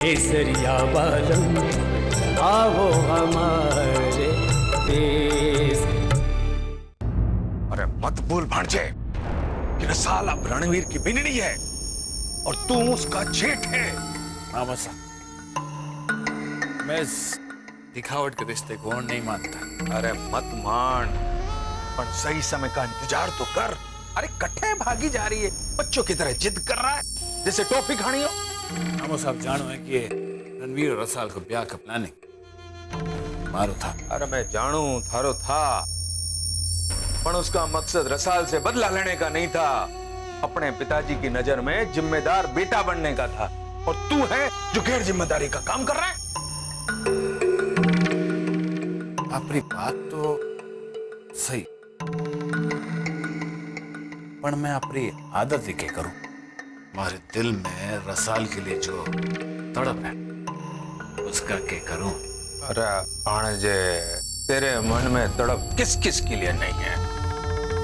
केसरिया बालम आओ हमारे देश। अरे मत भूल भांजे कि रसाल अब रणवीर की बिगड़ी है और तू उसका जेठ है। मामा साहब, मैं इस दिखावट के रिश्ते को और नहीं मानता। अरे मत मान, पर सही समय का इंतजार तो कर। अरे कट्ठे भागी जा रही है, बच्चों की तरह जिद कर रहा है जैसे टॉफी खानी हो। मामा साहब जानो है कि रणवीर और रसाल को ब्याह का प्लानिंग मारो था। अरे मैं जानू थारो था, पर उसका मकसद रसाल से बदला लेने का नहीं था, अपने पिताजी की नजर में जिम्मेदार बेटा बनने का था। और तू है जो गैर जिम्मेदारी का काम कर रहा है। आपकी बात तो सही, पर मैं अपनी आदत ही क्या करूं। हमारे दिल में रसाल के लिए जो तड़प है उसका क्या करूं। अरे भाणजे, तेरे मन में तड़प किस किस के लिए नहीं है?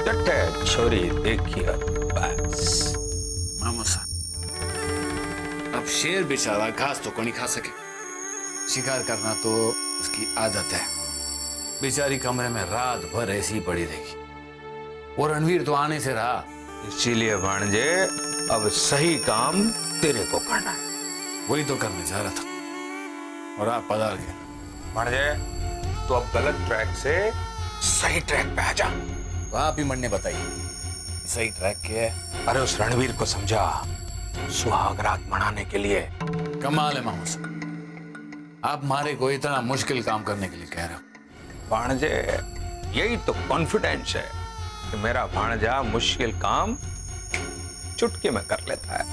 टट्टे छोरी देखिए बस। मामा साहब, अब शेर बेचारा घास तो नहीं खा सके, शिकार करना तो उसकी आदत है। बेचारी कमरे में रात भर ऐसी ही पड़ी रहेगी। वो रणवीर तो आने से रहा। इसीलिए भाणजे अब सही काम तेरे को करना है। वही तो करने जा रहा था और आप पधार गए। भाणजे, तो अब गलत ट्रैक से सही ट्रैक पे आ जा। तो आप ही मन ने बताइए सही ट्रैक क्या है। अरे उस रणवीर को समझा, सुहागरात मनाने के लिए। कमाल है मामा साहब, आप हमारे को इतना मुश्किल काम करने के लिए कह रहे हो। भाणजे, यही तो कॉन्फिडेंस है कि मेरा भाणजा मुश्किल काम चुटकी में कर लेता है।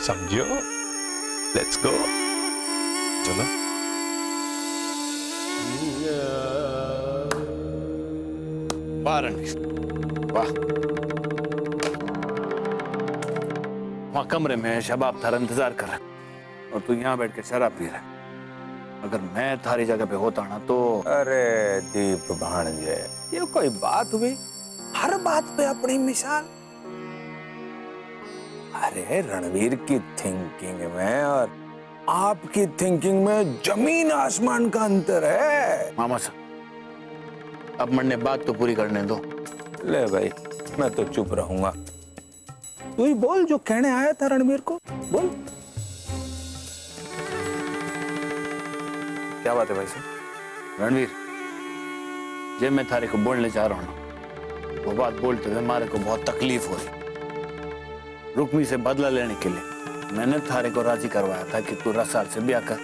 समझो? Let's go. चलो। वाह रणवीर, वाह। वहां कमरे में शबाब थारा इंतजार कर रहा है और तू यहाँ बैठ के शराब पी रहा है। अगर मैं थारी जगह पे होता ना तो। अरे दीप भाणजे, ये कोई बात हुई? हर बात पे अपनी मिसाल। अरे रणवीर की थिंकिंग में और आपकी थिंकिंग में जमीन आसमान का अंतर है। मामा साहब, अब मन ने बात तो पूरी करने दो। ले भाई, मैं तो चुप रहूंगा। तू ही बोल जो कहने आया था रणवीर को, बोल। क्या बात है भाई साहब? रणवीर, जब मैं थारे को बोलने जा रहा हूँ ना, वो बात बोलते हुए हमारे को बहुत तकलीफ हो रही। रुक्मी से बदला लेने के लिए मैंने थारे को राजी करवाया था कि तू रसाल से ब्याह कर।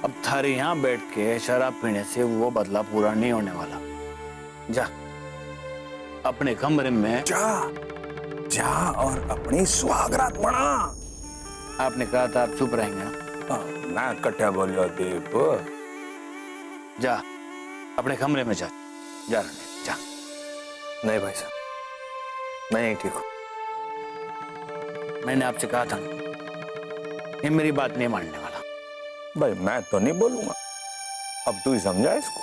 अब थारे यहाँ बैठ के शराब पीने से वो बदला पूरा नहीं होने वाला। जा अपने कमरे में जा, जा और अपनी सुहागरात मना। आपने कहा था आप चुप रहेंगे ना? मैं कट्टा बोलो दीप। जा अपने कमरे में जा, जा रणवीर जा। नहीं भाई साहब, मैं नहीं ठीक हूँ। मैंने आपसे कहा था ये मेरी बात नहीं मानने वाला। भाई मैं तो नहीं बोलूंगा, अब तू ही समझा इसको।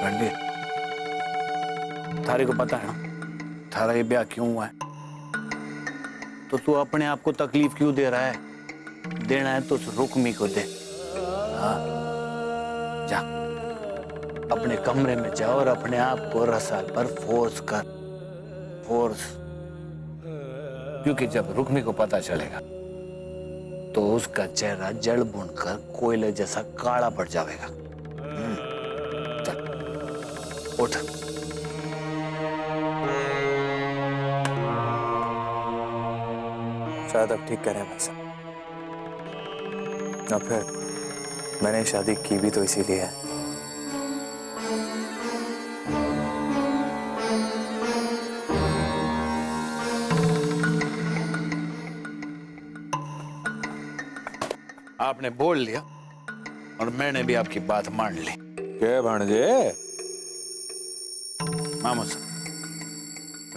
रणवीर, थारे को पता है ना थारा ये ब्याह क्यों हुआ है? तो तू अपने आप को तकलीफ क्यों दे रहा है? देना है तो उस रुक्मी को दे। हाँ, जा अपने कमरे में जा और अपने आप को रसाल पर फोर्स कर, फोर्स। क्योंकि जब रुक्मी को पता चलेगा तो उसका चेहरा जड़ बुनकर कोयले जैसा काला पड़ जाएगा। चल उठ। शायद अब ठीक कह रहे हैं भाई साहब। अब फिर मैंने शादी की भी तो इसीलिए है। आपने बोल लिया और मैंने भी आपकी बात मान ली। क्या भाणजे? मामा साहब,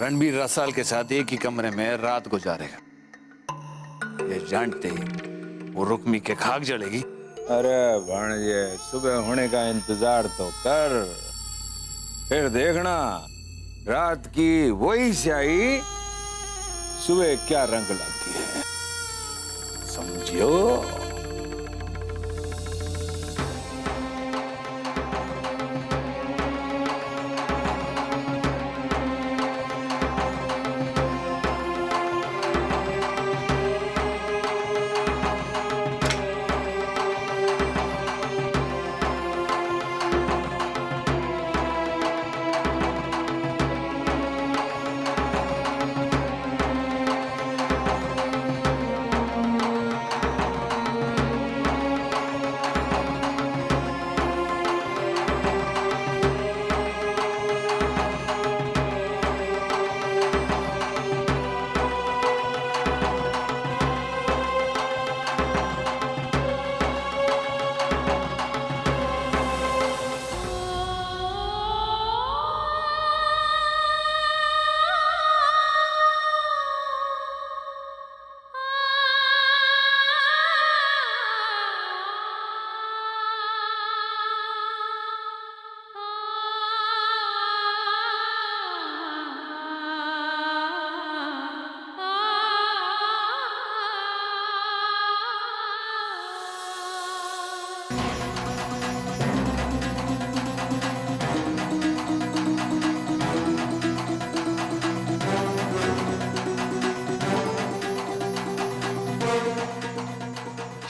रणबीर रसाल के साथ एक ही कमरे में रात गुजारेगा। ये जानते ही वो रुक्मी के खाक जलेगी। अरे भाणजे, सुबह होने का इंतजार तो कर, फिर देखना रात की वही स्याही सुबह क्या रंग लाती है, समझियो।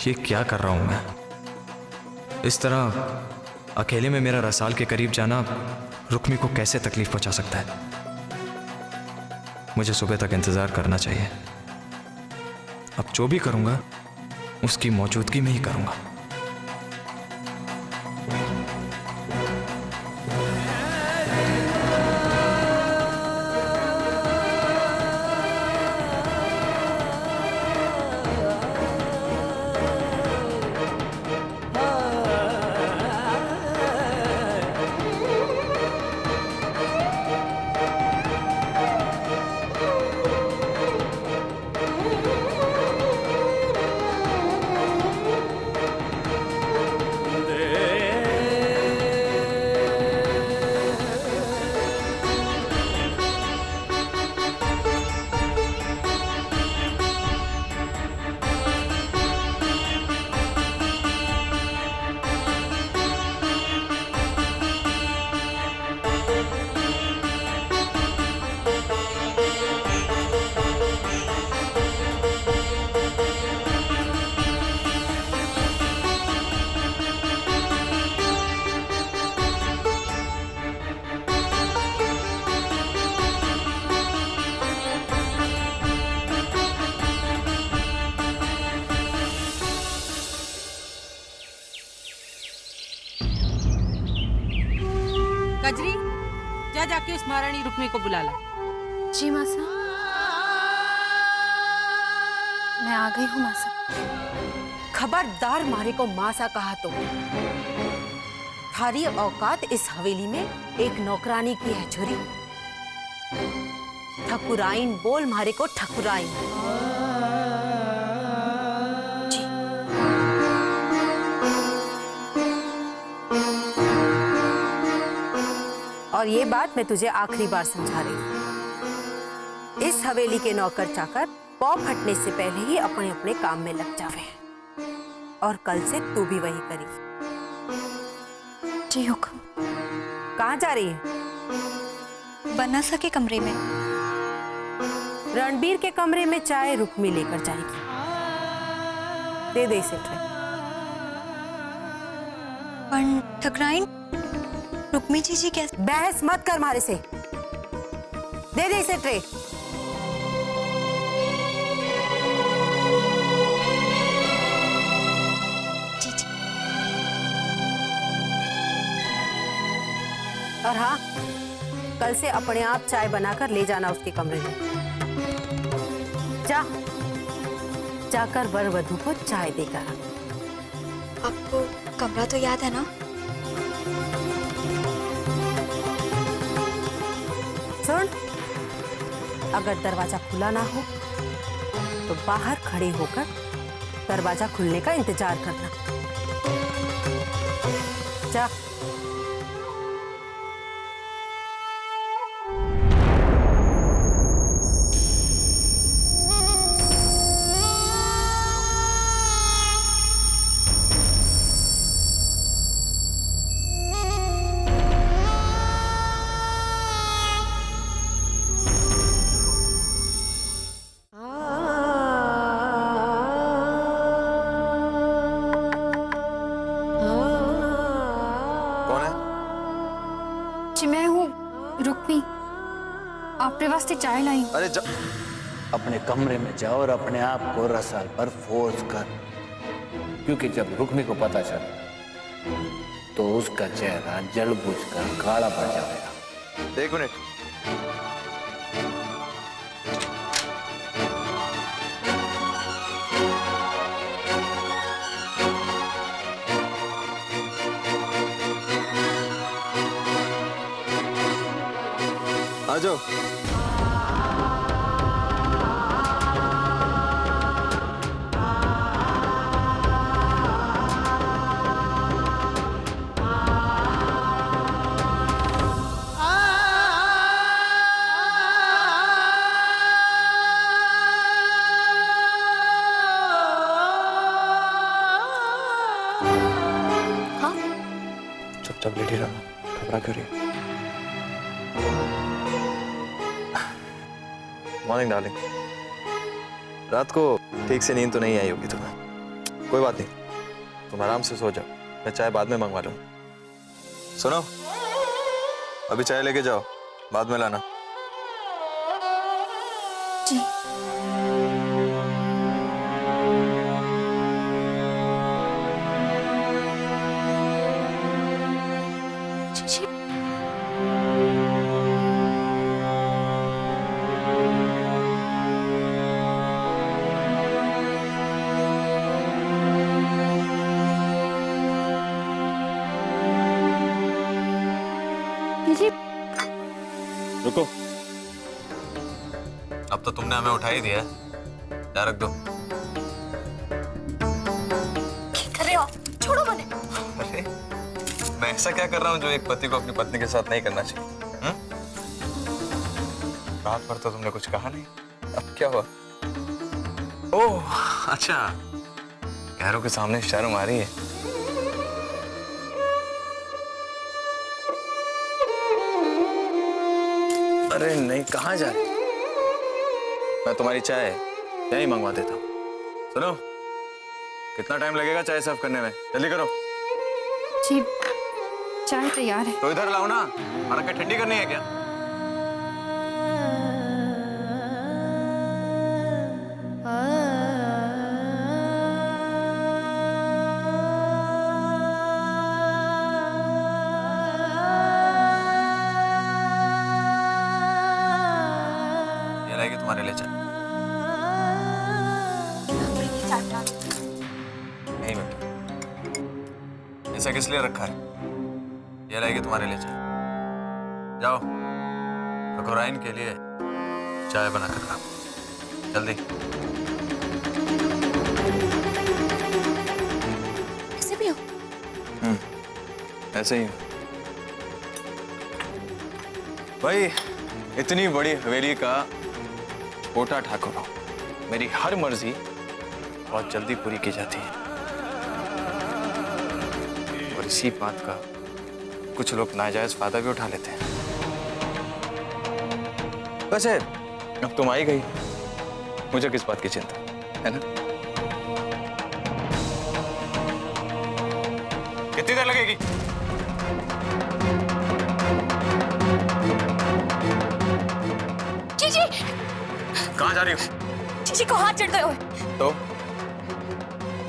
ये क्या कर रहा हूं मैं? इस तरह अकेले में मेरा रसाल के करीब जाना रुक्मी को कैसे तकलीफ पहुंचा सकता है? मुझे सुबह तक इंतजार करना चाहिए। अब जो भी करूंगा उसकी मौजूदगी में ही करूंगा। कजरी, जा जाके उस महारानी रुक्मी को बुला ला। जी मासा, मैं आ गई हूँ मासा। खबरदार मारे को मासा कहा तो थारी औकात इस हवेली में एक नौकरानी की है छोरी। ठकुराइन बोल मारे को, ठकुराइन। और ये बात मैं तुझे आखिरी बार समझा रही हूँ। इस हवेली के नौकर चाकर पौ फटने से पहले ही अपने अपने काम में लग जावे, और कल से तू भी वही करी। जी हुक्म। कहाँ जा रही है? बनासा के कमरे में। रणबीर के कमरे में चाय रुक्मी लेकर जाएगी। दे दे इसे ट्रे। पर ठकुराइन, रुक्मी जी कैसे? बहस मत कर मारे से। दे दे इसे ट्रे। जी। और हाँ, कल से अपने आप चाय बनाकर ले जाना उसके कमरे में। जा, जाकर वर वधू को चाय देकर। आपको कमरा तो याद है ना? सुन, अगर दरवाजा खुला ना हो तो बाहर खड़े होकर दरवाजा खुलने का इंतजार करना। जा। अपने वास्ते चाय लाई। अरे अपने कमरे में जाओ और अपने आप को रसाल पर फोर्स कर, क्योंकि जब रुक्मी को पता चले तो उसका चेहरा जल बुझकर काला पड़ जाएगा। एक मिनट। आ जाओ। चुपचाप लेटी रहो, घबरा क्यों रही हो? Morning darling. रात को ठीक से नींद तो नहीं आई होगी तुम्हें। कोई बात नहीं, तुम आराम से सो जाओ, मैं चाय बाद में मंगवा लूँ। सुनो, अभी चाय लेके जाओ, बाद में लाना। जी। रुको, अब तो तुमने हमें उठा ही दिया, क्या रख दो। क्या कर रहे हो? छोड़ो मुझे। अरे मैं ऐसा क्या कर रहा हूँ जो एक पति को अपनी पत्नी के साथ नहीं करना चाहिए? रात भर तो तुमने कुछ कहा नहीं, अब क्या हुआ? ओह अच्छा, गैरों के सामने शर्म आ रही है। अरे नहीं, कहाँ जा रही? मैं तुम्हारी चाय यहीं मंगवा देता हूँ। सुनो, कितना टाइम लगेगा चाय सर्व करने में? जल्दी करो। जी, चाय तैयार है। तो इधर लाओ ना, और क्या ठंडी करनी है क्या? ये लाएगी तुम्हारे लिए चाय। नहीं बेटा, ऐसा किस लिए रखा है? ये लाएगी तुम्हारे लिए चाय। जाओ, ठकुराइन के लिए चाय बना कर लाओ, जल्दी। ऐसे भी हो? ऐसे ही भाई, इतनी बड़ी हवेली का छोटा ठाकुर हूं, मेरी हर मर्जी बहुत जल्दी पूरी की जाती है, और इसी बात का कुछ लोग नाजायज फायदा भी उठा लेते हैं। वैसे अब तुम आई गई, मुझे किस बात की चिंता है ना? कितनी देर लगेगी? जीजी, कहाँ जा रही हो? जीजी को हाथ चढ़ गए हो। तो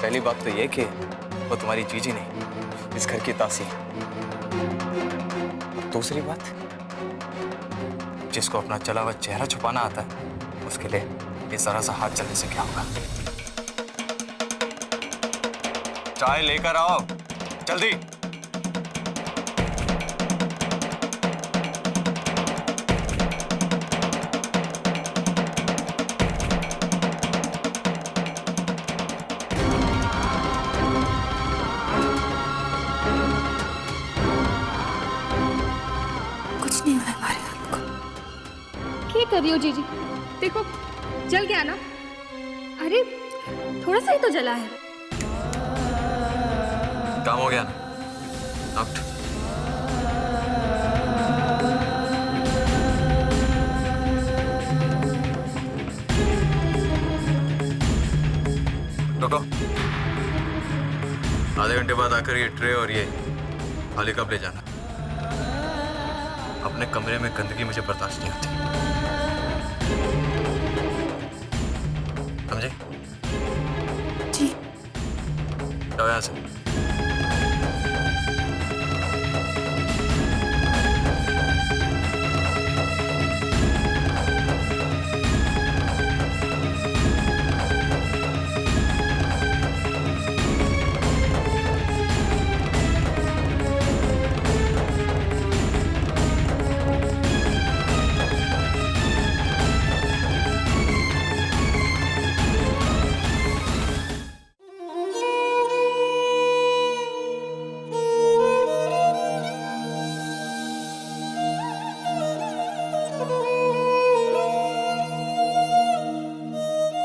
पहली बात तो ये कि वो तुम्हारी जीजी नहीं, इस घर की तासी है। और दूसरी बात, जिसको अपना चला हुआ चेहरा छुपाना आता है, उसके लिए ये जरा सा हाथ चलने से क्या होगा? चाय लेकर आओ, जल्दी। कुछ नहीं हुआ हमारे को। क्या कर रही हो जीजी? देखो, जल गया ना? अरे थोड़ा सा ही तो जला है। काम हो गया ना? आउट। रुको, आधे घंटे बाद आकर ये ट्रे और ये खाली कप ले जाना। अपने कमरे में गंदगी मुझे बर्दाश्त नहीं होती। समझे? जी। जाओ यहाँ से।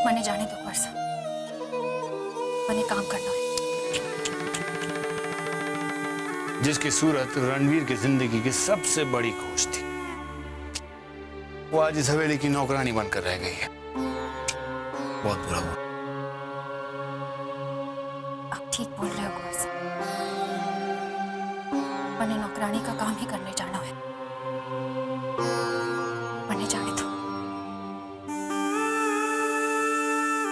मैंने जाने दो वर्षा, मैंने काम करना है। जिसकी सूरत रणवीर की जिंदगी की सबसे बड़ी खोज थी, वो आज इस हवेली की नौकरानी बनकर रह गई है। बहुत बुरा हुआ। आप ठीक बोल रहे हो वर्षा, मैंने नौकरानी का काम ही करने जाना है। मैंने जाने दो।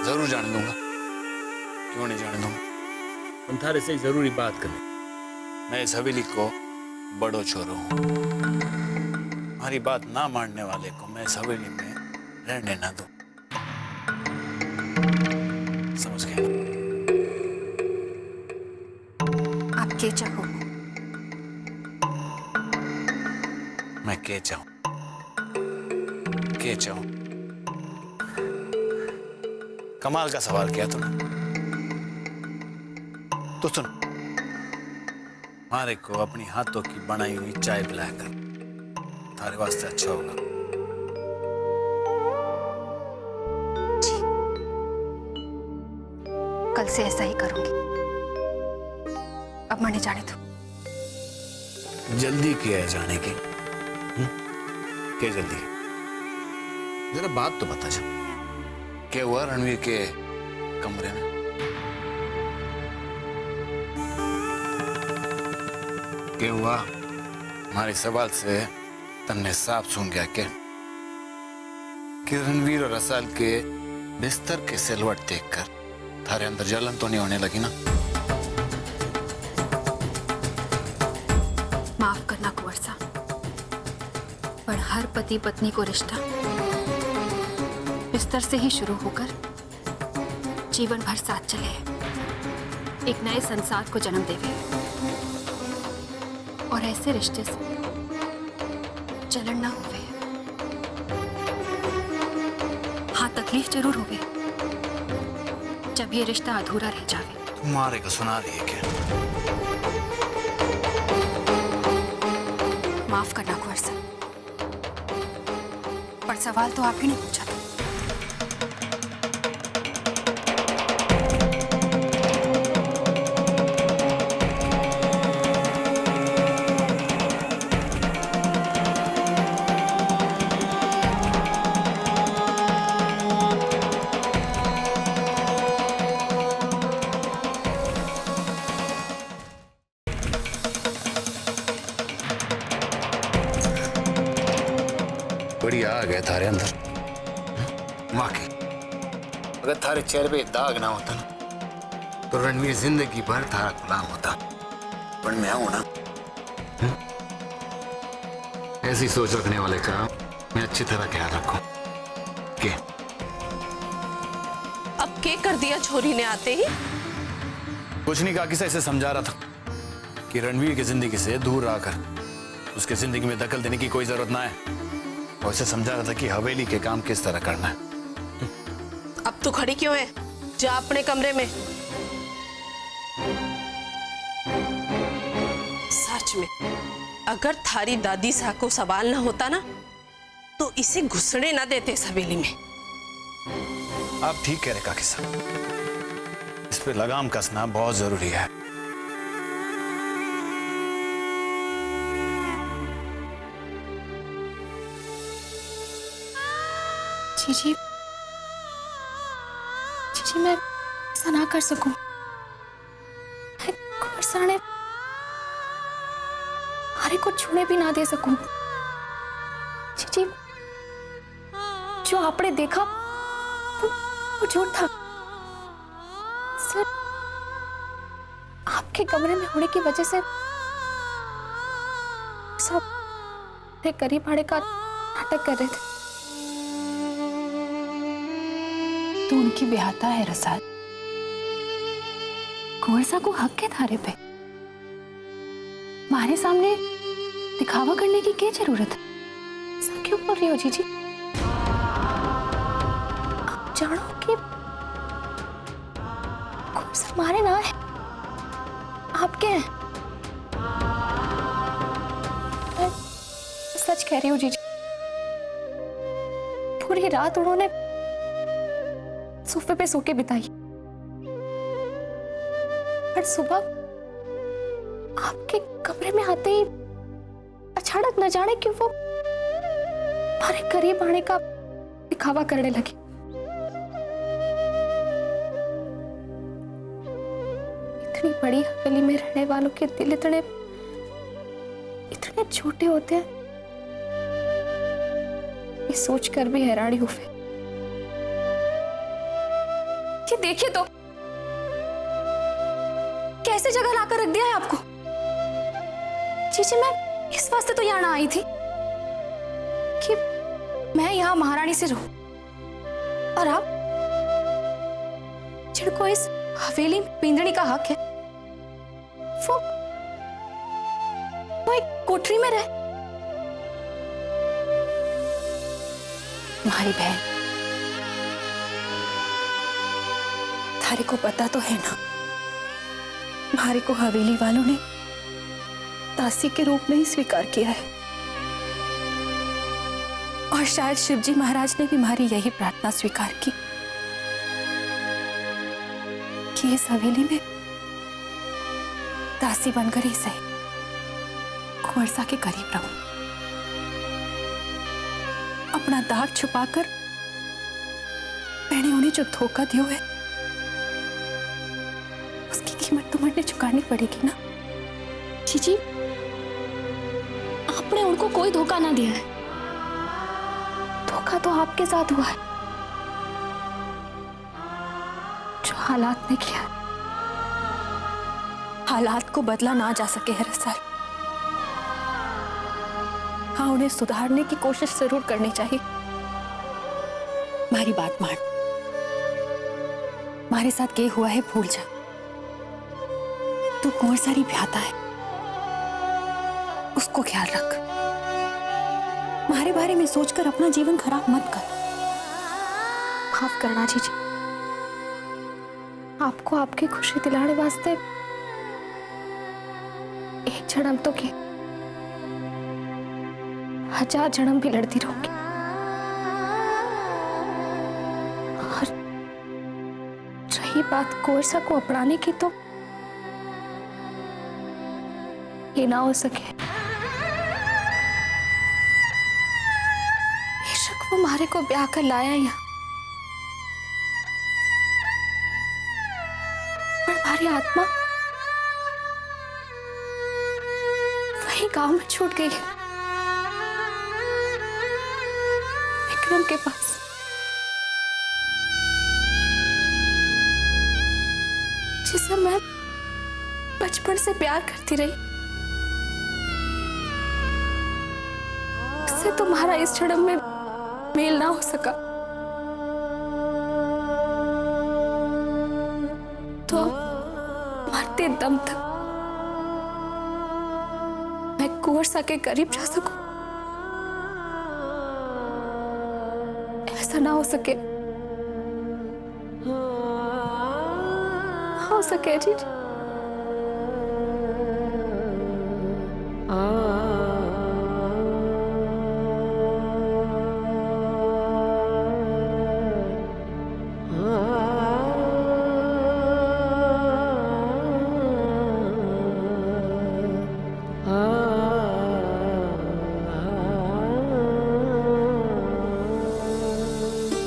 जरूर जाने दूंगा, क्यों नहीं जाने दूंगा। हम थारे से एक जरूरी बात करें। मैं इस हवेली को बड़ो छोरो हूं। हमारी बात ना मानने वाले को मैं इस हवेली में रहने ना दूं। समझ गए? आप के चाहो? मैं के चाहूं, के चाहूं। कमाल का सवाल किया तुमने। तो सुन, हमारे को अपनी हाथों की बनाई हुई चाय पिलाकर थारे वास्ते अच्छा होगा। कल से ऐसा ही करूंगी। अब मैंने जाने दो। जल्दी किया है जाने की? क्या जल्दी? जरा बात तो बता जा। क्या हुआ रणवीर के कमरे में? क्या हुआ? हमारे सवाल से तन्ने साफ सुन गया क्या कि रणवीर और रसाल के बिस्तर के सिलवट देखकर थारे अंदर जलन तो नहीं होने लगी ना? माफ करना कुंवर साहब, पर हर पति पत्नी को रिश्ता बिस्तर से ही शुरू होकर जीवन भर साथ चले, एक नए संसार को जन्म देवे। और ऐसे रिश्ते से जलन ना होवे। हाँ, तकलीफ जरूर होवे जब ये रिश्ता अधूरा रह जावे। तुम्हारे को सुना रही है क्या? माफ करना कुंवर साहब, पर सवाल तो आप ही ने पूछा था। बढ़िया आ गए थारे अंदर। वाकई अगर थारे चेहरे पे दाग ना होता ना तो रणवीर जिंदगी भर थारा गुलाम होता। पर मैं हूं ना, ऐसी सोच रखने वाले का मैं अच्छी तरह ख्याल रखूं। के अब क्या कर दिया छोरी ने आते ही? कुछ नहीं, काकी से इसे समझा रहा था कि रणवीर की जिंदगी से दूर आकर उसके जिंदगी में दखल देने की कोई जरूरत ना है। और उसे समझा रहा था कि हवेली के काम किस तरह करना है। अब तू खड़ी क्यों है? जा अपने कमरे में। सच में अगर थारी दादी सा को सवाल ना होता ना तो इसे घुसने ना देते इस हवेली में। आप ठीक कह रहे काकी साहब, इस पे लगाम कसना बहुत जरूरी है। जीजी, जीजी मैं ऐसा ना कर सकूं। कुंवर साहब हमारे को छूने भी ना दे सकूं। जीजी, जो आपने देखा वो झूठ था सर। आपके कमरे में होने की वजह से सब अपने करीब आने का नाटक कर रहे थे। तू उनकी ब्याहता है रसाल। कुंवर को हक है थारे पे। हमारे सामने दिखावा करने की क्या जरूरत है? ऐसा क्यों बोल रही हो जीजी? आप जानो कि कुंवर हमारे ना है, आपके हैं। मैं सच कह रही हूँ जीजी। पूरी रात उन्होंने सोफे पे सो के बिताई, पर सुबह आपके कमरे में आते ही अचानक न जाने क्यों वो हमारे करीब आने का दिखावा करने लगी। इतनी बड़ी हवेली में रहने वालों के दिल इतने छोटे होते हैं, ये सोचकर भी हैरानी हुई। ये देखिए तो कैसे जगह लाकर रख दिया है आपको। जीजी मैं इस वास्ते तो यहाँ आई थी कि मैं यहाँ महारानी से रहूं, और आप जिनको इस हवेली में पींदड़ी का हक है वो एक कोठरी में रहे। तुम्हारी बहन थारे को पता तो है ना, हमारे को हवेली वालों ने दासी के रूप में ही स्वीकार किया है, और शायद शिवजी महाराज ने भी हमारी यही प्रार्थना स्वीकार की कि इस हवेली में दासी बनकर ही सही कुंवर के करीब रहूं, अपना दाग छुपाकर मैंने उन्हें जो धोखा दिया है उसकी कीमत तुम्हें चुकानी पड़ेगी ना। जीजी आपने उनको कोई धोखा ना दिया है, धोखा तो आपके साथ हुआ है, जो हालात ने किया। हालात को बदला ना जा सके है रसाल। हाँ, उन्हें सुधारने की कोशिश जरूर करनी चाहिए। हमारी बात मान, हमारे साथ क्या हुआ है भूल जा। तू कुंवर सारी ब्याहता है, उसको ख्याल रख। हमारे बारे में सोचकर अपना जीवन खराब मत कर। माफ करना जीजी, आपको आपकी खुशी दिलाने वास्ते एक जन्म तो के 1000 जन्म भी लड़ती रहूंगी। और रही बात कुंवर को अपनाने की, तो ये ना हो सके। बेशक वो मारे को ब्याह कर लाया यहाँ, पर हमारी आत्मा वही गांव में छूट गई है, विक्रम के पास। जिसे मैं बचपन से प्यार करती रही, उससे तुम्हारा इस जन्म में मेल ना हो सका, तो मरते दम तक मैं कुंवर के करीब जा सकूं, ऐसा ना हो सके। हो सके जी।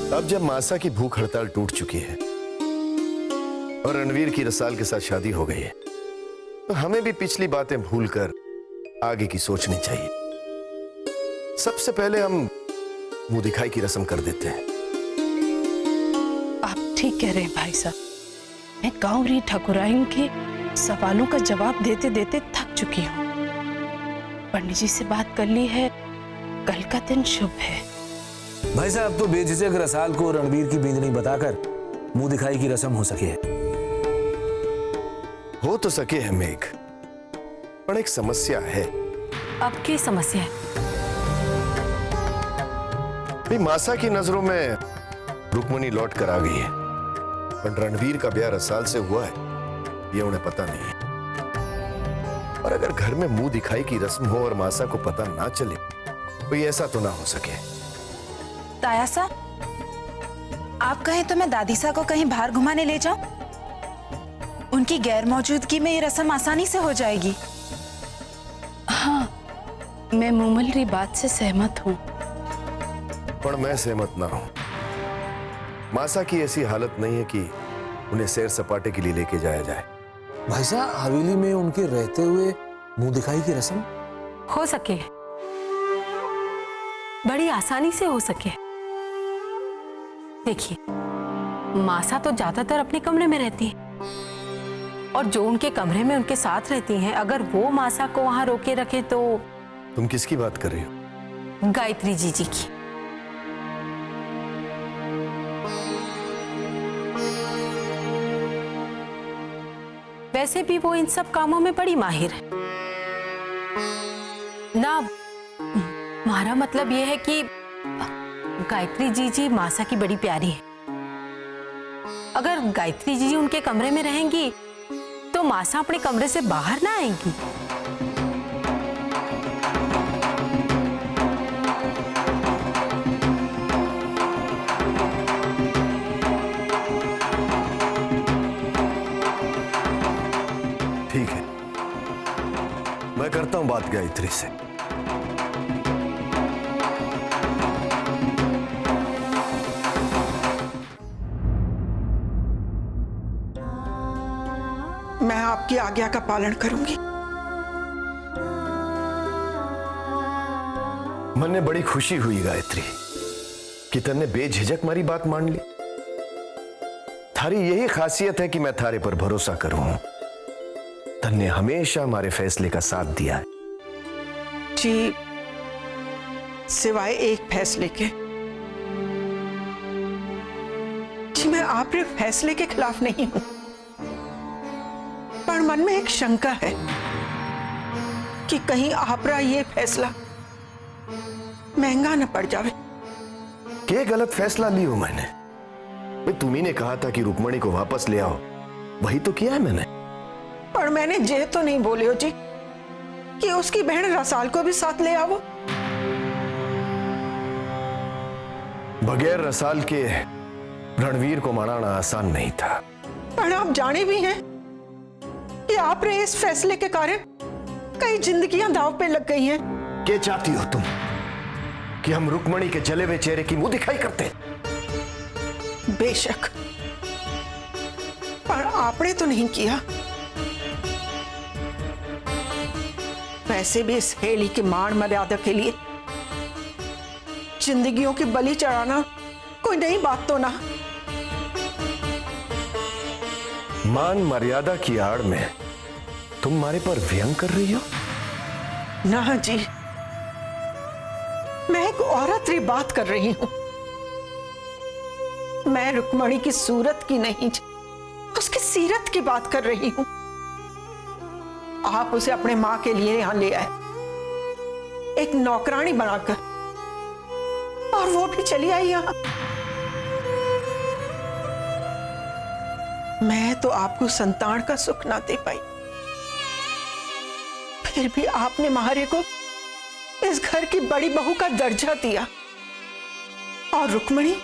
अब जब मासा की भूख हड़ताल टूट चुकी है और रणवीर की रसाल के साथ शादी हो गई है, तो हमें भी पिछली बातें भूलकर आगे की सोचनी चाहिए। सबसे पहले हम मुंह दिखाई की रस्म कर देते हैं। आप ठीक कह रहे हैं भाई साहब, मैं कांवरी ठाकुराइन के सवालों का जवाब देते देते थक चुकी हूँ। पंडित जी से बात कर ली है, कल का दिन शुभ है। भाई साहब तो बेझिझक रसाल को रणवीर की बींदनी बताकर मुंह दिखाई की रस्म हो सके है। हो तो सके है मेघ, पर एक समस्या है। अब की समस्या है? भाई मासा की नजरों में रुक्मणी लौट कर आ गई है, पर रणवीर का ब्याह रसाल से हुआ है ये उन्हें पता नहीं है। और अगर घर में मुंह दिखाई की रस्म हो और मासा को पता ना चले तो ये ऐसा तो ना हो सके। ताया सा, आप कहें तो मैं दादी सा को कहीं बाहर घुमाने ले जाऊं? उनकी गैर मौजूदगी में ये रस्म आसानी से हो जाएगी। हाँ, मैं मुमलरी बात से सहमत हूँ। पर मैं सहमत ना हूं। मासा की ऐसी हालत नहीं है कि उन्हें सैर सपाटे के लिए लेके जाया जाए। भाई साहब हवेली में उनके रहते हुए मुंह दिखाई की रस्म हो सके, बड़ी आसानी से हो सके। देखिए, मासा तो ज्यादातर अपने कमरे में रहती है, और जो उनके कमरे में उनके साथ रहती हैं, अगर वो मासा को वहां रोके रखे तो। तुम किसकी बात कर रही हो? गायत्री जीजी की। वैसे भी वो इन सब कामों में बड़ी माहिर है ना। हमारा मतलब ये है कि गायत्री जीजी मासा की बड़ी प्यारी है। अगर गायत्री जीजी उनके कमरे में रहेंगी तो मासा अपने कमरे से बाहर ना आएंगी। ठीक है, मैं करता हूं बात गायत्री से। मैं आपकी आज्ञा का पालन करूंगी। मन में बड़ी खुशी हुई गायत्री कि तन्ने बेझिझक मारी बात मान ली। थारी यही खासियत है कि मैं थारे पर भरोसा करूं। तन्ने हमेशा हमारे फैसले का साथ दिया है। जी, सिवाय एक फैसले के। जी, मैं आपके फैसले के खिलाफ नहीं हूं, पर मन में एक शंका है कि कहीं आपका ये फैसला महंगा न पड़ जावे। क्या गलत फैसला लियो मैंने? भाई तुम्ही ने कहा था कि रुक्मणी को वापस ले आओ, वही तो किया है मैंने। पर मैंने ये तो नहीं बोले हो जी कि उसकी बहन रसाल को भी साथ ले आओ। बगैर रसाल के रणवीर को मनाना आसान नहीं था। पर आप जाने भी हैं कि आपने इस फैसले के कारण कई जिंदगियां दांव पे लग गई हैं। क्या चाहती हो तुम कि हम रुक्मणी के जले हुए चेहरे की मुंह दिखाई करते? बेशक, पर आपने तो नहीं किया। वैसे भी इस हेली की मान मर्यादा के लिए जिंदगियों की बलि चढ़ाना कोई नई बात तो ना। मान मर्यादा की आड़ में तुम हमारे पर व्यंग कर रही हो? ना जी, मैं एक औरत री बात कर रही हूं। मैं रुक्मणी की सूरत की नहीं, उसकी सीरत की बात कर रही हूं। आप उसे अपने मां के लिए यहां ले आए, एक नौकरानी बनाकर, और वो भी चली आई यहां। मैं तो आपको संतान का सुख ना दे पाई, फिर भी आपने महारे को इस घर की बड़ी बहू का दर्जा दिया। और रुक्मणी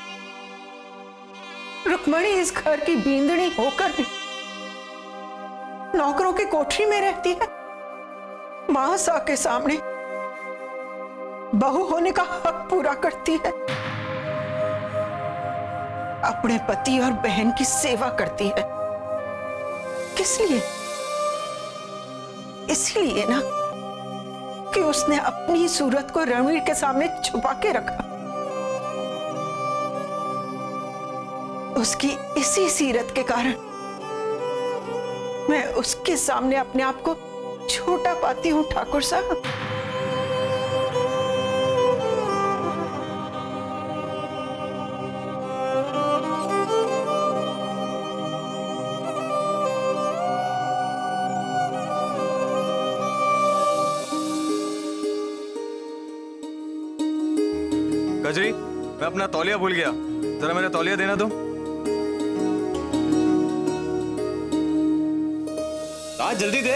इस घर की बींदनी होकर भी नौकरों की कोठरी में रहती है। मासा के सामने बहू होने का हक पूरा करती है, अपने पति और बहन की सेवा करती है। किस लिए? इसलिए ना कि उसने अपनी सूरत को रणवीर के सामने छुपा के रखा। उसकी इसी सीरत के कारण मैं उसके सामने अपने आप को छोटा पाती हूँ ठाकुर साहब। कजरी, मैं अपना तौलिया भूल गया, जरा मेरा तौलिया देना तुम। आज जल्दी दे।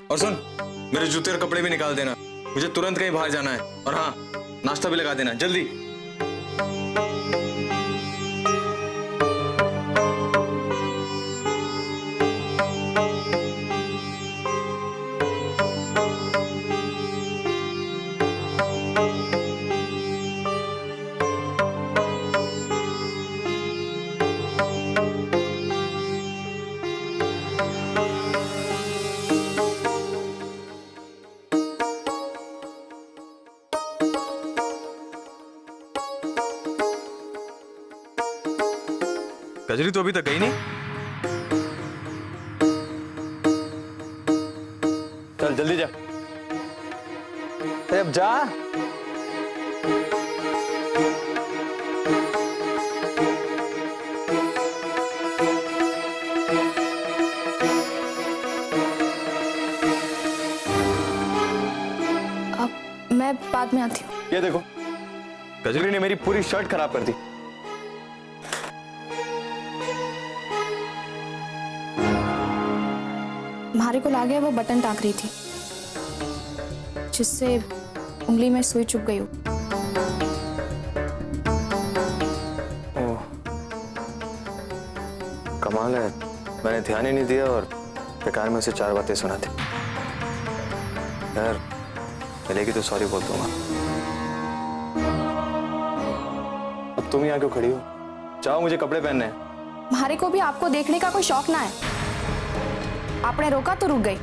और सुन, मेरे जूते और कपड़े भी निकाल देना, मुझे तुरंत कहीं बाहर जाना है। और हाँ, नाश्ता भी लगा देना जल्दी। कजरी तो अभी तक गई नहीं। चल जल्दी जा। अब जा। अब मैं बाद में आती हूँ। ये देखो, कजरी ने मेरी पूरी शर्ट खराब कर दी। मारे को ला गया, वो बटन टाक रही थी जिससे उंगली में सुई चुभ गई हो। कमाल है, मैंने ध्यान ही नहीं दिया और बेकार में उसे 4 बातें सुनाती। यार मिलेगी तो सॉरी बोल दूंगा। अब तुम यहाँ क्यों खड़ी हो? जाओ, मुझे कपड़े पहनने हैं। मारे को भी आपको देखने का कोई शौक ना है। आपने रोका तो रुक गई।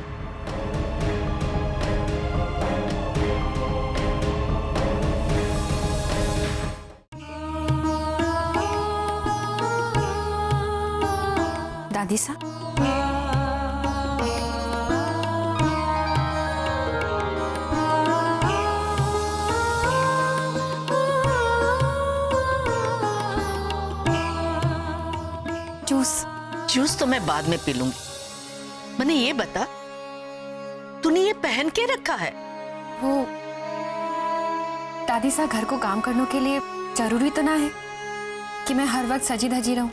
दादी सा, जूस तो मैं बाद में पी लूंगी। मैंने ये बता, तूने ये पहन के रखा है? वो दादी सा, घर को काम करने के लिए जरूरी तो ना है कि मैं हर वक्त सजी धजी रहूं।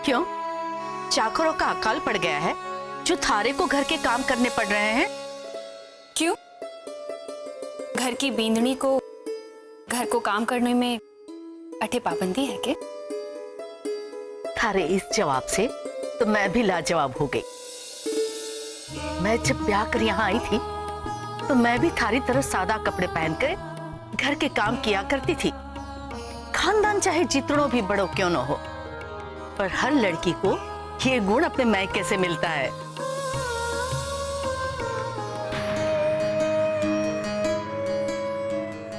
क्यों? चाकरों का अकाल पड़ गया है जो थारे को घर के काम करने पड़ रहे हैं? क्यों? घर की बींदनी को घर को काम करने में अठे पाबंदी है क्या? थारे इस जवाब से तो मैं भी लाजवाब हो गई। मैं जब ब्याह कर यहाँ आई थी तो मैं भी थारी तरह सादा कपड़े पहनकर घर के काम किया करती थी। खानदान चाहे जितनों भी बड़ो क्यों न हो, पर हर लड़की को ये गुण अपने मायके से मिलता है।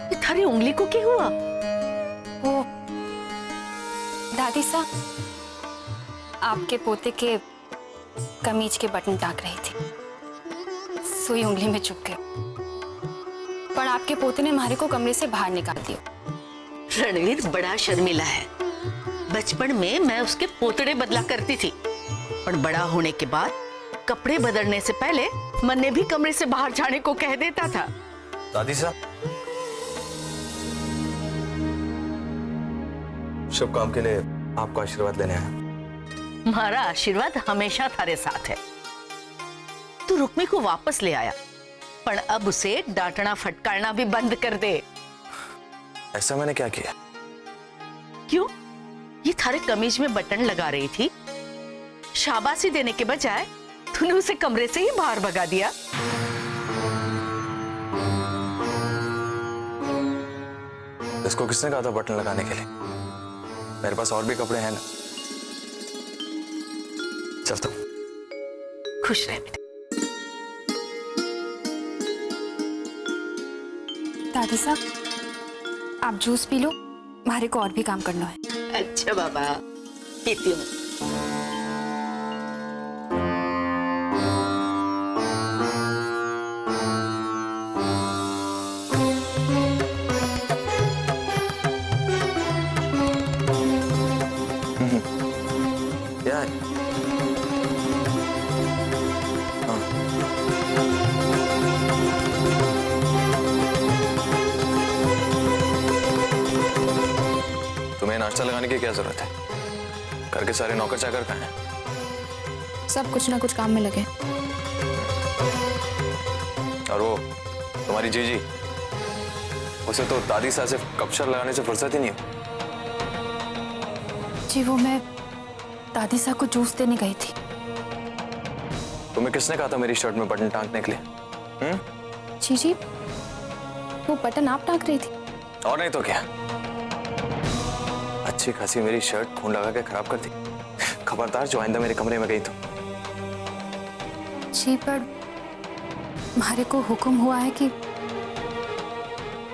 ये थारी उंगली को क्या हुआ? वो दादी सा, आपके पोते के कमीज के बटन टाक रही थी, सुई उंगली में चुभ गई। पर आपके पोते ने मारे को कमरे से बाहर निकाल दिया। रणवीर बड़ा शर्मिला है। बचपन में मैं उसके पोतड़े बदला करती थी, पर बड़ा होने के बाद कपड़े बदलने से पहले मन्ने भी कमरे से बाहर जाने को कह देता था। दादी साहब, शुभ काम के लिए आपको आशीर्वाद लेने आया। हमारा आशीर्वाद हमेशा थारे साथ है। तू रुक्मी को वापस ले आया, पर अब उसे डांटना फटकारना भी बंद कर दे। ऐसा मैंने क्या किया? क्यों? ये थारे कमीज में बटन लगा रही थी, शाबाशी देने के बजाय तूने उसे कमरे से ही बाहर भगा दिया। इसको किसने कहा था बटन लगाने के लिए? मेरे पास और भी कपड़े हैं ना। चलता हूं। खुश रहे बेटे। दादी साहब आप जूस पी लो, हमारे को और भी काम करना है। अच्छा बाबा, पीती हूँ। क्या है? तुम्हें नाश्ता लगाने की क्या जरूरत है? घर के सारे नौकर चाकर कहाँ हैं? सब कुछ ना कुछ काम में लगे। और वो तुम्हारी जीजी, उसे तो दादी साहब से कपशर लगाने से फुर्सत ही नहीं हो। जी वो मैं दादी साहब को जूस देने गई थी। तुम्हें किसने कहा था मेरी शर्ट में बटन टांगने के लिए? जी वो बटन आप टांग रही थी। और नहीं तो क्या, अच्छी खासी मेरी शर्ट खून लगा के खराब कर दी। खबरदार जो आइंदा मेरे कमरे में गई तो। जी पर हमारे को हुक्म हुआ है कि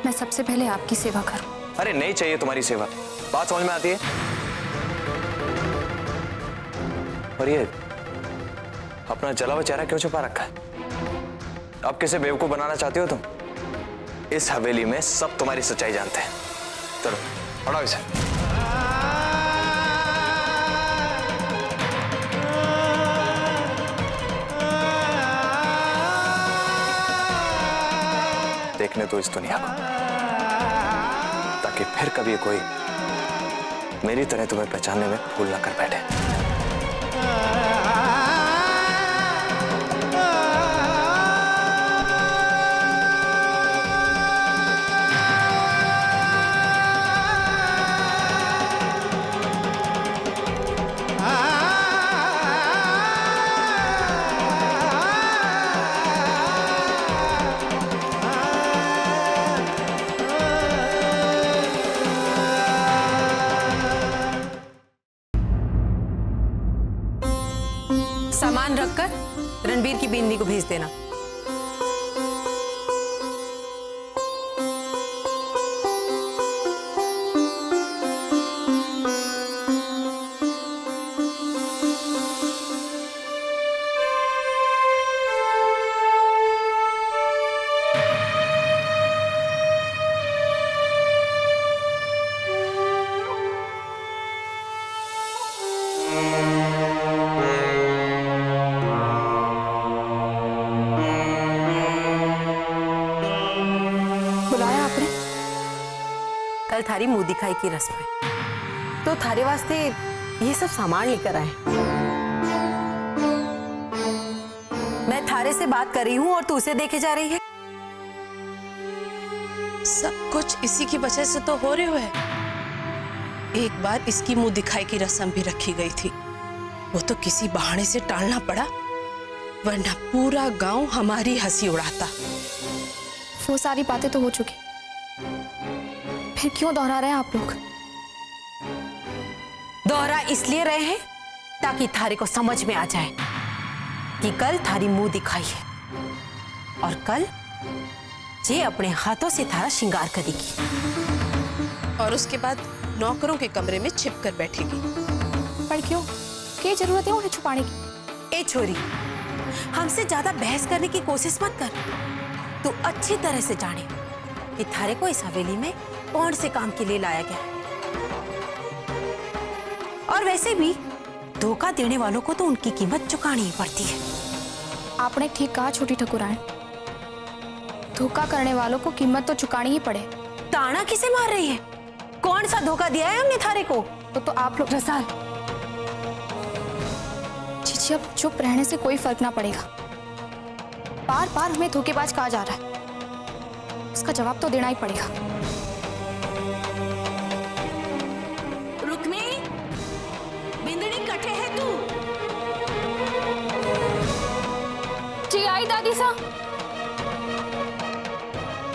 मैं सबसे पहले आपकी सेवा करूं। अरे नहीं चाहिए तुम्हारी सेवा, बात समझ में आती है? और ये अपना जला हुआ चेहरा क्यों छुपा रखा है? अब किसे बेवकूफ बनाना चाहती हो तुम? इस हवेली में सब तुम्हारी सच्चाई जानते हैं। चलो हटाओ इसे। देखने तो इस दुनिया को, ताकि फिर कभी कोई मेरी तरह तुम्हें पहचानने में भूल ना कर बैठे। सामान रखकर रणबीर की बिंदी को भेज देना। कल थारी मुंह दिखाई की रस्म है, तो थारे वास्ते ये सब सामान लेकर आए। मैं थारे से बात कर रही हूँ और तू उसे देखे जा रही है। सब कुछ इसी की वजह से तो हो रहे हुए। एक बार इसकी मुंह दिखाई की रस्म भी रखी गई थी, वो तो किसी बहाने से टालना पड़ा, वरना पूरा गांव हमारी हंसी उड़ाता। वो सारी बातें तो हो चुकी, फिर क्यों दोहरा रहे हैं आप लोग? दोहरा इसलिए रहे हैं ताकि थारे को समझ में आ जाए कि कल थारी मुंह दिखाई है और कल जे अपने हाथों से थारा श्रृंगार करेगी और उसके बाद नौकरों के कमरे में छिप कर बैठेगी। पर क्यों? क्या जरूरत है उन्हें छुपाने की? ए छोरी, हमसे ज्यादा बहस करने की कोशिश मत कर। तू अच्छी तरह से जाने कि थारे को इस हवेली में कौन से काम के लिए लाया गया है। और वैसे भी धोखा देने वालों को तो उनकी कीमत चुकानी ही पड़ती है। आपने ठीक कहा छोटी ठकुराइन, धोखा करने वालों को कीमत तो चुकानी ही पड़े। ताना किसे मार रही है? कौन सा धोखा दिया है हमने थारे को? तो आप लोग रसाल चीची, अब चुप रहने से कोई फर्क ना पड़ेगा। बार बार हमें धोखेबाज कहा जा रहा है, उसका जवाब तो देना ही पड़ेगा। रुक्मी, बिंदनी कटे है तू? जी आई दादी सा।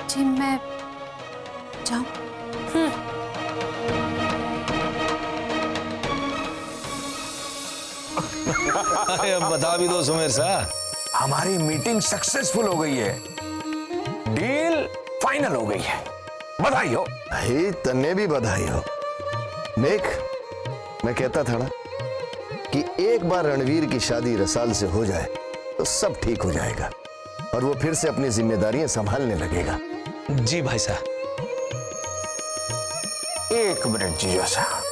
जी मैं जाऊं? अरे अब बता भी दो सुमेर साहब। हमारी मीटिंग सक्सेसफुल हो गई है, डील फाइनल हो गई है। बधाई हो। भाई तन्ने भी बधाई हो। देख, मैं कहता था ना कि एक बार रणवीर की शादी रसाल से हो जाए तो सब ठीक हो जाएगा और वो फिर से अपनी जिम्मेदारियां संभालने लगेगा। जी भाई साहब। एक मिनट जीजो साहब,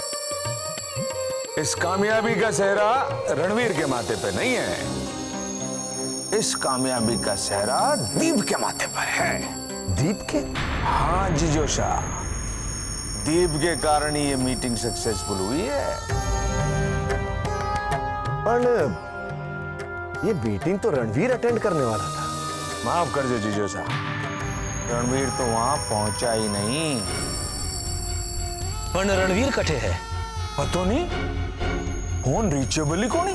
इस कामयाबी का सेहरा रणवीर के माथे पे नहीं है, इस कामयाबी का सेहरा दीप के माथे पर है। दीप के? हाँ जीजो साहब, दीप के कारण ही ये मीटिंग सक्सेसफुल हुई है। पर ये मीटिंग तो रणवीर अटेंड करने वाला था। माफ कर दो जीजो साहब, रणवीर तो वहां पहुंचा ही नहीं। पर रणवीर कटे है। पता नहीं, फोन रीचेबल ही कौन है।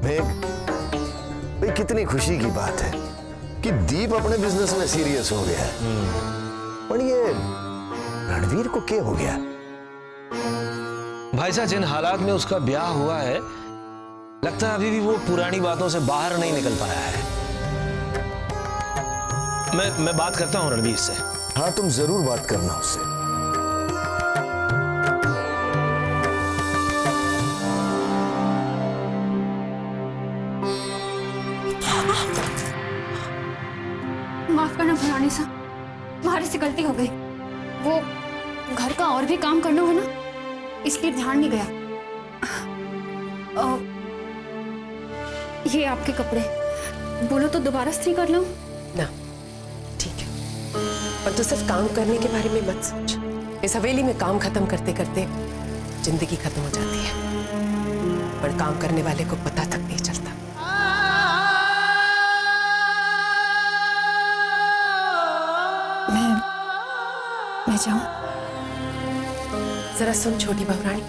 भाई कितनी खुशी की बात है कि दीप अपने बिजनेस में सीरियस हो गया है। पर ये रणवीर को क्या हो गया? भाई साहब, जिन हालात में उसका ब्याह हुआ है, लगता है अभी भी वो पुरानी बातों से बाहर नहीं निकल पाया है। मैं बात करता हूं रणवीर से। हाँ, तुम जरूर बात करना उससे। माफ करना भुरानी साहब, हमारे से गलती हो गई। वो घर का और भी काम करना हो ना, इसलिए ध्यान नहीं गया। ये आपके कपड़े, बोलो तो दोबारा इस्त्री कर लूं? ना, ठीक है, पर तू सिर्फ काम करने के बारे में मत सोच। इस हवेली में काम खत्म करते करते जिंदगी खत्म हो जाती है, पर काम करने वाले को पता तक नहीं चलता। मैं जाऊं? जरा सुन छोटी बहुरानी,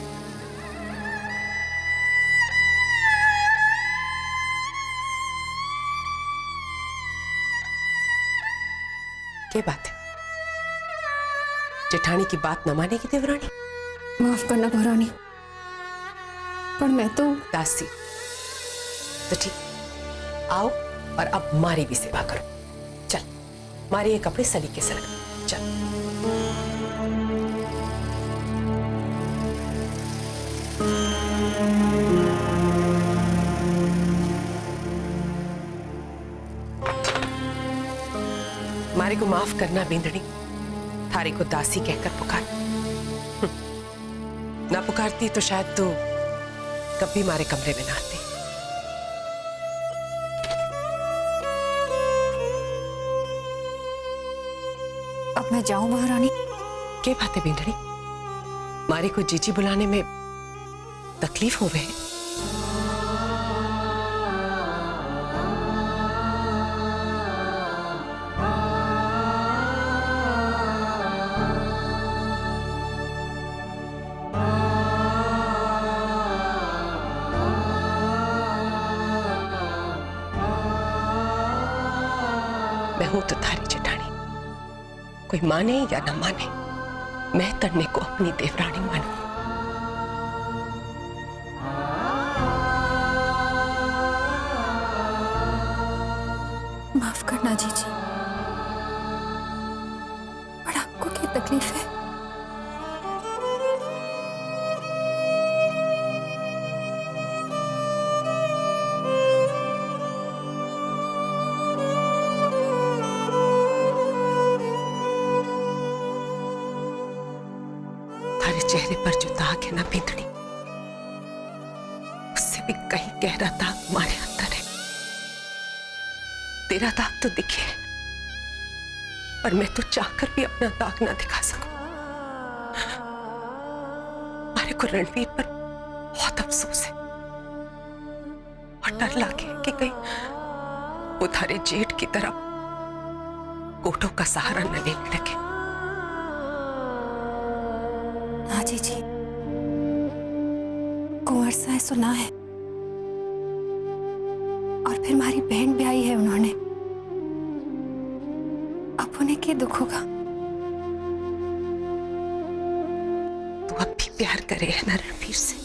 क्या बात है? जेठानी की बात न मानेगी देवरानी? माफ करना बहुरानी, पर मैं तो दासी। तो ठीक, आओ और अब मारी भी सेवा करो। चल, मारी ये कपड़े सलीके से लगा। चल। मारी को माफ करना बिंदड़ी, थारी को दासी कहकर पुकार। ना पुकारती तो शायद तू कभी मारे कमरे में ना आती। अब मैं जाऊं महारानी? क्या बात है बिंदड़ी, मारी को जीजी बुलाने में तकलीफ हो गई? मैं हूं तो थारी जेठानी, कोई माने या न माने, मैं तन्ने को अपनी देवरानी मानू। माफ करना जीजी, पर आपको क्या तकलीफ है? चेहरे पर जो दाग है ना बिंदड़ी, उससे भी कहीं गहरा दाग हमारे अंदर है। तेरा दाग तो दिखे, पर मैं तो चाहकर भी अपना दाग ना दिखा सकूं। हमारे को रणवीर पर बहुत अफसोस है और डर लगे कि कहीं वो थारे जेठ की तरह कोठों का सहारा न लेने लगे। हाँ जीजी, कुंवर सा है सुना है, और फिर हमारी बहन भी आई है उन्होंने। अब उन्हें क्या दुख होगा? तू अब भी प्यार करे है ना रणवीर से?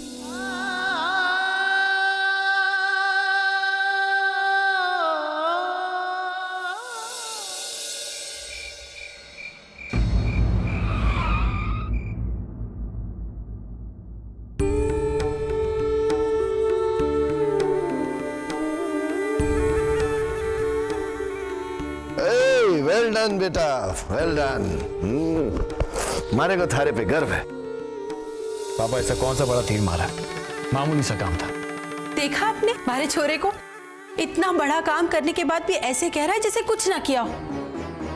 वेल डन बेटा, वेल डन। मारे को थारे पे गर्व है। पापा ऐसा कौन सा बड़ा तीर मारा है, मामूली सा काम था। देखा आपने हमारे छोरे को, इतना बड़ा काम करने के बाद भी ऐसे कह रहा है जैसे कुछ ना किया हो।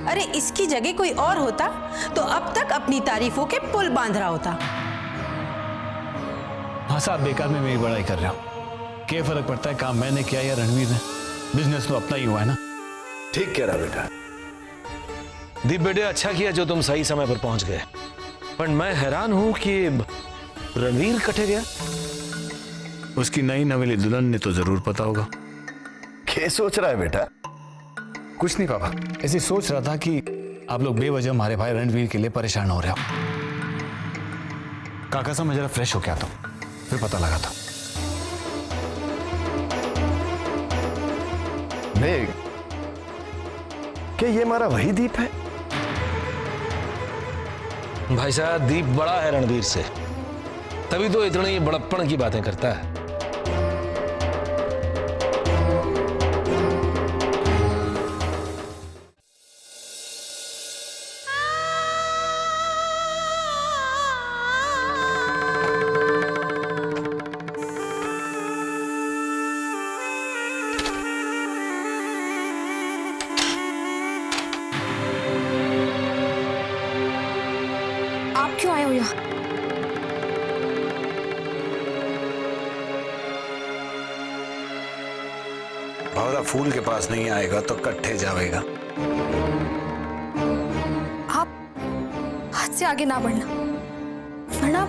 अरे इसकी जगह कोई और होता तो अब तक अपनी तारीफों के पुल बांध रहा होता। हाँ साहब, बेकार में मेरी बड़ाई कर रहे हो। क्या फर्क पड़ता है काम मैंने किया या रणवीर ने, बिजनेस तो अपना ही हुआ है ना। ठीक कह रहा बेटा। दीप बेटे, अच्छा किया जो तुम सही समय पर पहुंच गए, पर मैं हैरान हूं कि रणवीर कटे गया। उसकी नई नवेली दुल्हन ने तो जरूर पता होगा। क्या सोच रहा है बेटा? कुछ नहीं पापा, ऐसे सोच रहा था कि आप लोग बेवजह हमारे भाई रणवीर के लिए परेशान हो रहे हो। काका साहब, मैं जरा फ्रेश हो गया था, फिर पता लगा था। नहीं, क्या ये हमारा वही दीप है? भाई साहब, दीप बड़ा है रणवीर से, तभी तो इतने ही बड़प्पन की बातें करता है। आप क्यों आए हो यहाँ? भौरा फूल के पास नहीं आएगा तो कट्ठे जाएगा। आप हाथ से आगे ना बढ़ना, वरना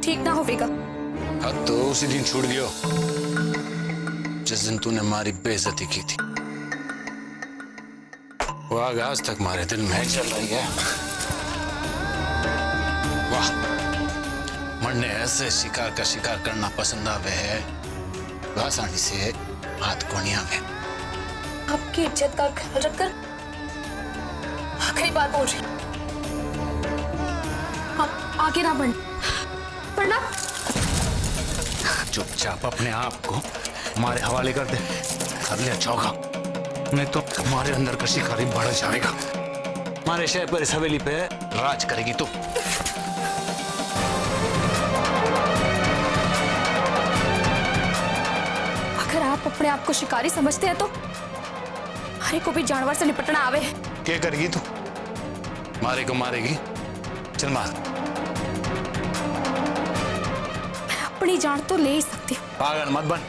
ठीक ना होगा। हद तो उसी दिन छूट गयो जिस दिन तूने हमारी बेइज्जती की थी। वो आग आज तक हमारे दिल में चल रही है। वाह, मरने ऐसे शिकार का शिकार करना पसंद आवे है, आसानी से हाथ को नहीं आवे। आपकी इज्जत का ख्याल रखकर आखिरी बात बोल रही। आप आगे ना बढ़ना। चुपचाप अपने आप को हमारे हवाले कर दे, कर लिया चौका, नहीं तो हमारे अंदर का शिकारी बढ़ जाएगा। हमारे शहर पर इस हवेली पे राज करेगी तू। अगर आप अपने आप को शिकारी समझते हैं तो हमारे को भी जानवर से निपटना आवे। क्या करेगी तू? मारे को मारेगी? चल मार। अपनी जान तो ले ही सकती हूँ। पागल मत बन,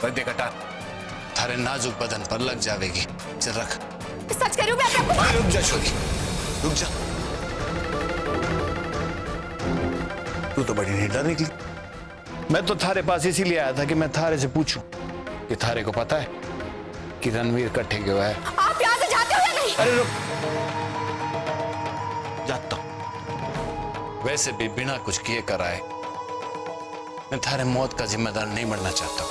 बदे कटा थारे नाजुक बदन पर लग जाएगी। चल रख। सच कह रही हूँ मैं आपको। रुक जा छोरी, रुक जा। तू तो बड़ी निडर निकली। मैं तो थारे पास इसीलिए आया था कि मैं थारे से पूछूं कि थारे को पता है कि रणवीर कट्ठे गया है। आप यहाँ से जाते हो या नहीं? अरे रुक, जाता हूं। वैसे भी बिना कुछ किए कराए मैं थारे मौत का जिम्मेदार नहीं बनना चाहता हूं।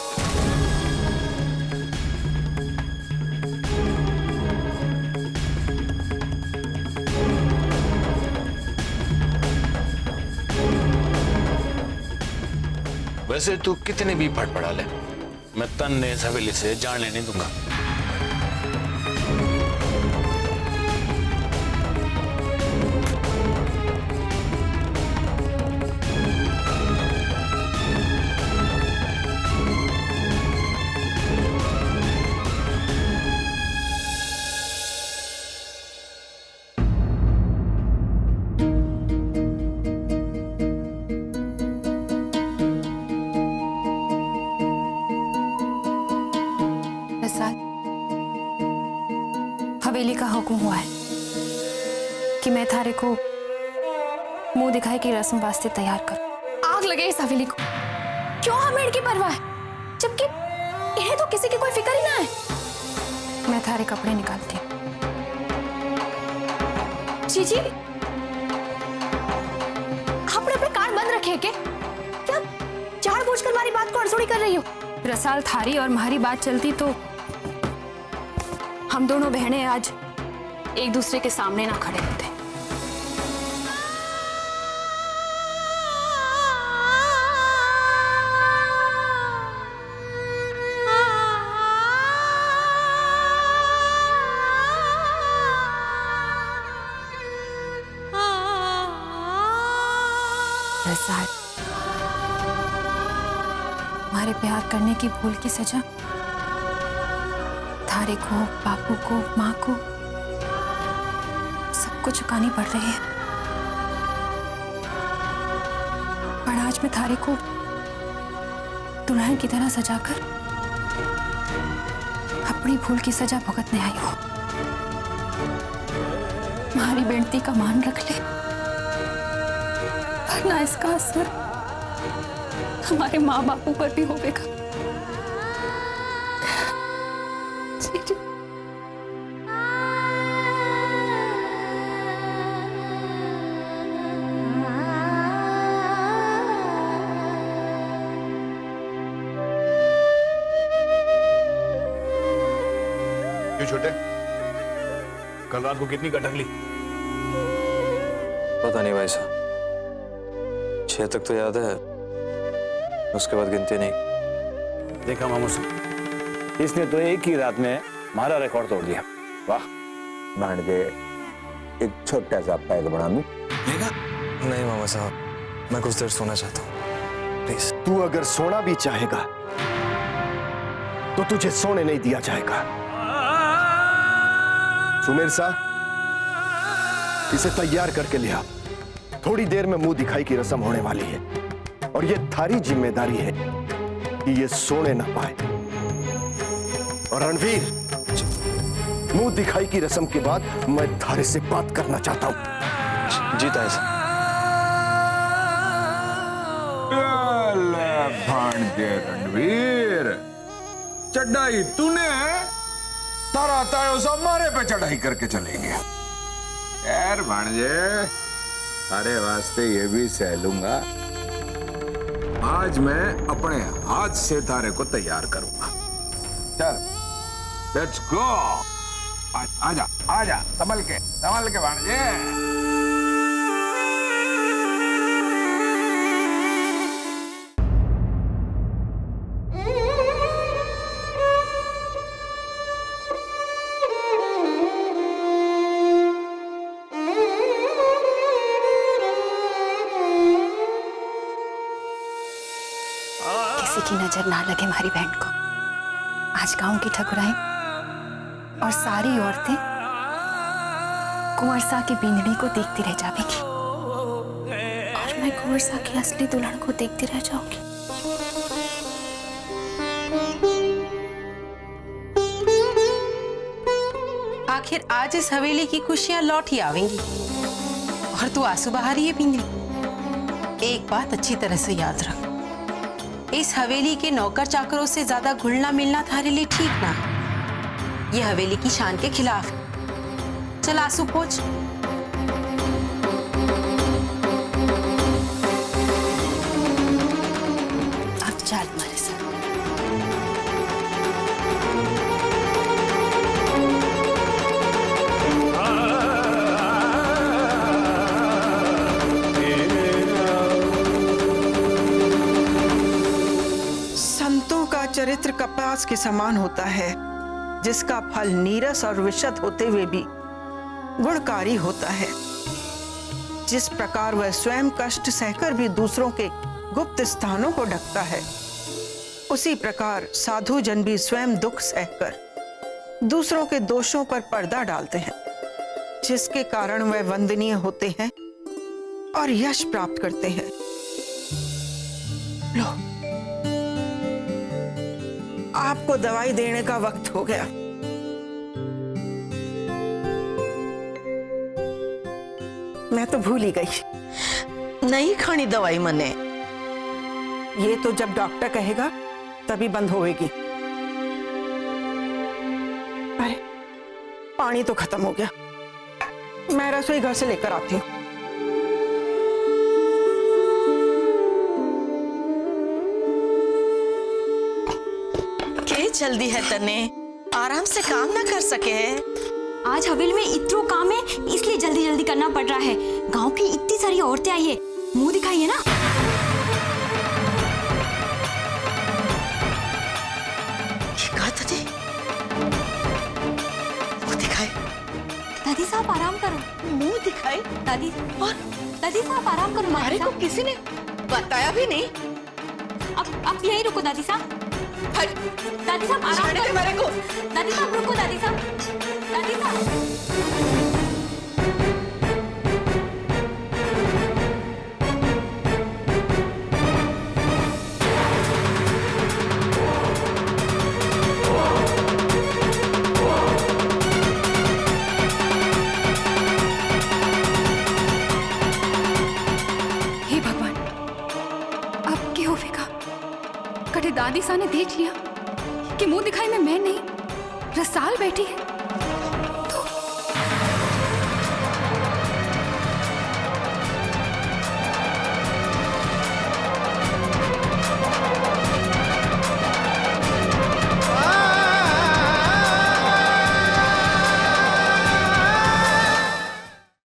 वैसे तू कितने भी फटफड़ा ले, मैं तन्ने इस हवेली से जाने नहीं दूंगा। हवेली का हुक्म हुआ है कि मैं थारे को मुंह दिखाई की रस्म वास्ते तैयार करूं। आग लगे इस हवेली को। क्यों हमें इनकी परवाह है, जबकि इन्हें तो किसी की कोई फिक्र ही ना है। मैं थारे कपड़े निकालती हूँ। जीजी, आपने अपने कान बंद रखे हैं क्या जानबूझकर हमारी बात को अड़सोड़ी कर रही हो? रसाल थारी और हमारी बात चलती तो हम दोनों बहनें आज एक दूसरे के सामने ना खड़े होते। साल हमारे प्यार करने की भूल की सजा थारे को, बापू को, माँ को सबको चुकानी पड़ रही है। पर आज मैं थारे को दुल्हन की तरह सजाकर अपनी भूल की सजा भुगतने आई हूँ। हमारी बेनती का मान रख ले, वरना इसका असर हमारे माँ बापू पर भी होगा। क्यों छोटे, कल रात को कितनी कटक ली? पता नहीं भाई साहब, 6 तक तो याद है, उसके बाद गिनती नहीं। देखा मामू साहब, इसने तो एक ही रात में हमारा रिकॉर्ड तोड़ दिया। वाह भांजे, एक छोटा सा पैग बना लूं? नहीं मामा साहब, मैं कुछ देर सोना चाहता हूँ, प्लीज। तू अगर सोना भी चाहेगा तो तुझे सोने नहीं दिया जाएगा। सुमेर सा, इसे तैयार करके लिया। थोड़ी देर में मुंह दिखाई की रस्म होने वाली है और ये थारी जिम्मेदारी है कि ये सोने ना पाए। और रणवीर, मुंह दिखाई की रस्म के बाद मैं थारे से बात करना चाहता हूं। जी ताया साहब। भांजे रणवीर, चढ़ाई तूने तारा तायो सब मारे पे चढ़ाई करके चले गया। यार भांजे, तारे वास्ते ये भी सह लूंगा। आज मैं अपने हाथ से तारे को तैयार करूंगा। चल, लेट्स गो। आजा आजा, संभल के भांजे। किसी की नजर ना लगे हमारी बहन को। आज गांव की ठकुराई और सारी औरतें कुंवर सा की बींदड़ी को देखती रह जाएगी और मैं कुंवर सा की असली दुल्हन को देखती रह जाऊंगी। आखिर आज इस हवेली की खुशियां लौट ही आवेंगी और तू आंसू बहा रही है बींदड़ी। एक बात अच्छी तरह से याद रख, इस हवेली के नौकर चाकरों से ज्यादा घुलना मिलना थारे लिए ठीक ना। ये हवेली की शान के खिलाफ। चल आंसू पोंछ। अब चल हमारे साथ। संतों का चरित्र कपास के समान होता है, जिसका फल नीरस और विशद होते हुए भी गुणकारी होता है। जिस प्रकार वह स्वयं कष्ट सहकर भी दूसरों के गुप्त स्थानों को ढकता है, उसी प्रकार साधु जन भी स्वयं दुख सहकर दूसरों के दोषों पर पर्दा डालते हैं, जिसके कारण वह वंदनीय होते हैं और यश प्राप्त करते हैं। लो, आपको दवाई देने का वक्त हो गया। मैं तो भूल ही गई। नहीं खानी दवाई मने। ये तो जब डॉक्टर कहेगा तभी बंद होएगी। अरे, पानी तो खत्म हो गया। मैं रसोई घर से लेकर आती हूँ। जल्दी है तने, आराम से काम ना कर सके है। आज हवेली में इतना काम है, इसलिए जल्दी जल्दी करना पड़ रहा है। गांव की इतनी सारी औरतें आई है, मुंह दिखाइए ना। मुंह दिखाए। दादी साहब आराम करो। मुंह दिखाए दादी, और दादी साहब आराम करो। मारे को किसी ने बताया भी नहीं। अब यहीं रुको दादी साहब। दादी साहब आराम छोड़ दे मेरे को। दादी साहब रुको दादी साहब। दादी साहब दादी सा ने देख लिया कि मुंह दिखाई में मैं नहीं रसाल बैठी है।